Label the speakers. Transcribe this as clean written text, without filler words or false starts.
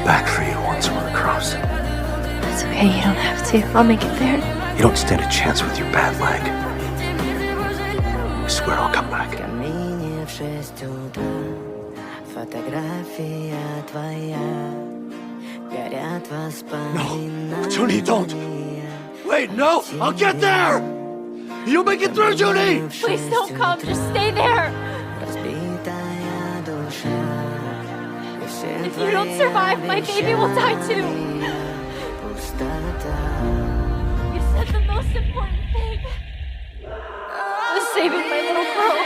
Speaker 1: back for you once we're across.
Speaker 2: It's okay, you don't have to. I'll make it there.
Speaker 1: You don't stand a chance with your bad leg. I swear I'll come back.
Speaker 3: Камине в 6 утра, фотография твоя, горят воспоминания.
Speaker 1: Junie, don't! Wait, no! I'll get there! You'll make it through, Junie!
Speaker 2: Please don't come, just stay there.
Speaker 3: Разбитая душа, и все
Speaker 2: If you don't survive, my baby will die too.
Speaker 3: пустота.
Speaker 2: You said the most important thing was saving my little girl.